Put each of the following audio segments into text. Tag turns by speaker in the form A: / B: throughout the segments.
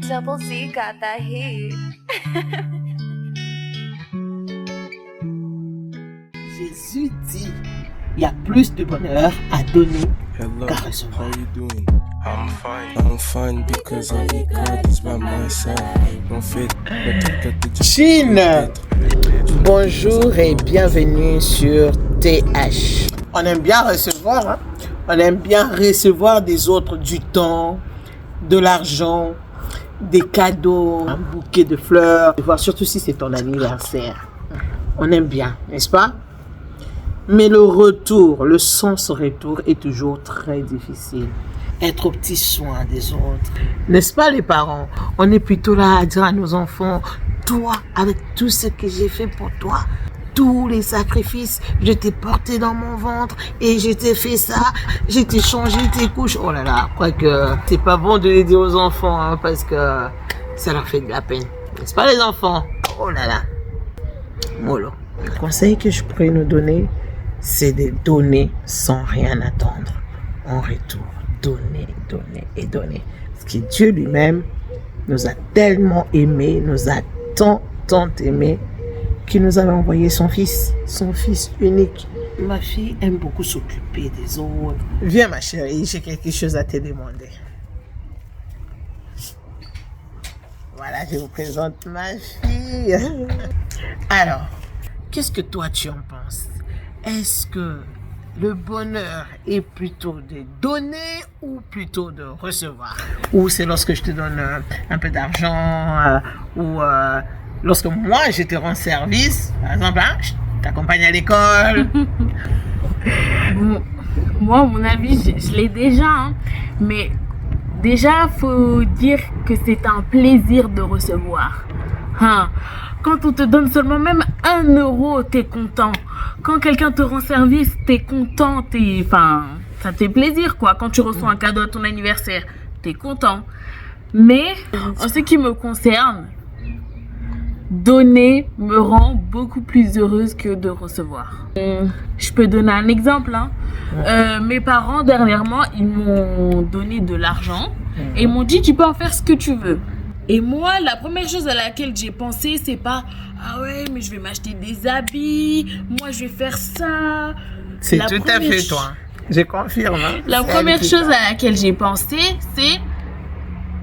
A: Double Z got that heat.
B: Jésus dit, il y a plus de bonheur à donner qu'à recevoir.
C: I'm fine because I eat God is by my side. Don't fit,
B: Chine, bonjour et bienvenue sur TH. On aime bien recevoir, hein? On aime bien recevoir des autres du temps, de l'argent, des cadeaux, un bouquet de fleurs, surtout si c'est ton anniversaire. On aime bien, n'est-ce pas? Mais le retour, le sens retour est toujours très difficile. Être au petit soin des autres. N'est-ce pas les parents? On est plutôt là à dire à nos enfants, toi, avec tout ce que j'ai fait pour toi, tous les sacrifices, je t'ai porté dans mon ventre et je t'ai fait ça, je t'ai changé tes couches. Oh là là, je crois que c'est pas bon de les dire aux enfants, hein, parce que ça leur fait de la peine. N'est-ce pas les enfants? Oh là là. Mollo. Le conseil que je pourrais nous donner, c'est de donner sans rien attendre. En retour, donner, donner et donner. Parce que Dieu lui-même nous a tellement aimés, nous a tant aimés, qu'il nous avait envoyé son fils unique. Ma fille aime beaucoup s'occuper des autres. Viens ma chérie, j'ai quelque chose à te demander. Voilà, je vous présente ma fille. Alors, qu'est-ce que toi tu en penses? Est-ce que le bonheur est plutôt de donner ou plutôt de recevoir? Ou c'est lorsque je te donne un peu d'argent ou lorsque moi je te rends service, par exemple, hein, je t'accompagne à l'école.
D: Moi, à mon avis, je l'ai déjà, hein, mais déjà, faut dire que c'est un plaisir de recevoir. Hein. Quand on te donne seulement même 1 euro, t'es content. Quand quelqu'un te rend service, t'es content, ça te fait plaisir, quoi. Quand tu reçois un cadeau à ton anniversaire, t'es content. Mais, en ce qui me concerne, donner me rend beaucoup plus heureuse que de recevoir. Je peux donner un exemple, hein. Mes parents, dernièrement, ils m'ont donné de l'argent et ils m'ont dit, tu peux en faire ce que tu veux. Et moi, la première chose à laquelle j'ai pensé, c'est pas « Ah ouais, mais je vais m'acheter des habits, moi je vais faire ça. »
B: C'est tout à fait toi. Je confirme. Hein.
D: La première chose à laquelle j'ai pensé, c'est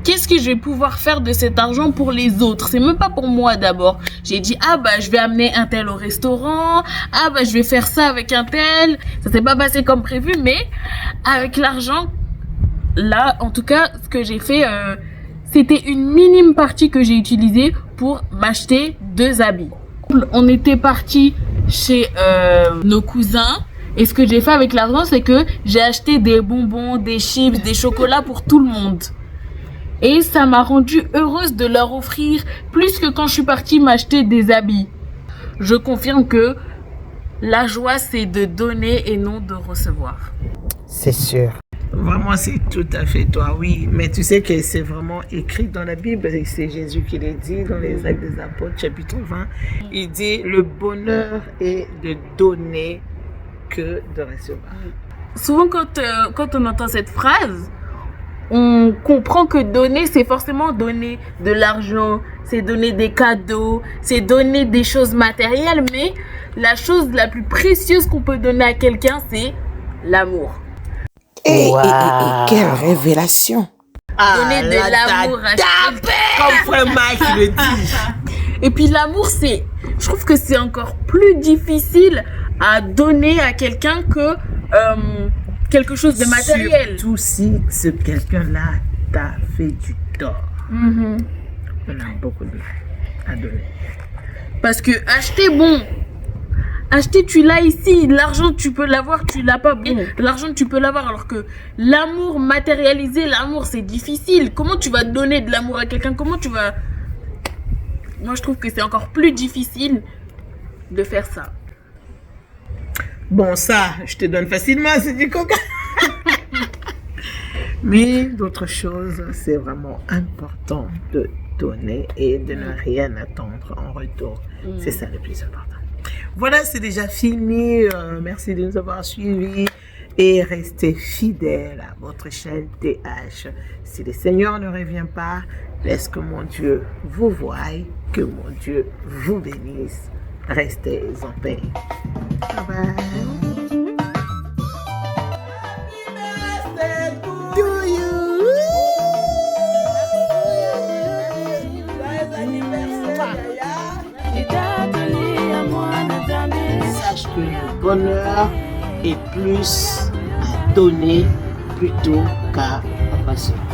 D: qu'est-ce que je vais pouvoir faire de cet argent pour les autres? C'est même pas pour moi d'abord. J'ai dit, ah bah je vais amener un tel au restaurant, ah bah je vais faire ça avec un tel. Ça s'est pas passé comme prévu, mais avec l'argent, là, en tout cas, ce que j'ai fait... c'était une minime partie que j'ai utilisée pour m'acheter 2 habits. On était partis chez nos cousins et ce que j'ai fait avec l'argent, c'est que j'ai acheté des bonbons, des chips, des chocolats pour tout le monde. Et ça m'a rendue heureuse de leur offrir plus que quand je suis partie m'acheter des habits. Je confirme que la joie, c'est de donner et non de recevoir.
B: C'est sûr. Vraiment, c'est tout à fait toi, oui. Mais tu sais que c'est vraiment écrit dans la Bible, et c'est Jésus qui l'a dit dans les Actes des Apôtres, chapitre 20. Il dit, le bonheur est de donner que de recevoir.
D: Souvent, quand on entend cette phrase, on comprend que donner, c'est forcément donner de l'argent, c'est donner des cadeaux, c'est donner des choses matérielles. Mais la chose la plus précieuse qu'on peut donner à quelqu'un, c'est l'amour.
B: Et quelle révélation!
D: Donner de l'amour à quelqu'un.
B: Comme frère Mike le dit.
D: Et puis l'amour, je trouve que c'est encore plus difficile à donner à quelqu'un que quelque chose de matériel.
B: Surtout si ce quelqu'un-là t'a fait du tort. On a beaucoup à donner.
D: Parce que acheter, tu l'as ici. L'argent, tu peux l'avoir, tu l'as pas. L'argent, tu peux l'avoir. Alors que l'amour, matérialiser l'amour, c'est difficile. Comment tu vas donner de l'amour à quelqu'un? Comment tu vas... Moi, je trouve que c'est encore plus difficile de faire ça.
B: Bon, ça, je te donne facilement, c'est du coca. Mais d'autres choses, c'est vraiment important de donner et de ne rien attendre en retour. C'est ça le plus important. Voilà, c'est déjà fini. Merci de nous avoir suivis. et restez fidèles à votre chaîne TH. Si le Seigneur ne revient pas, laisse que mon Dieu vous voie, que mon Dieu vous bénisse. Restez en paix. Bye bye. Sache que le bonheur est plus à donner plutôt qu'à recevoir.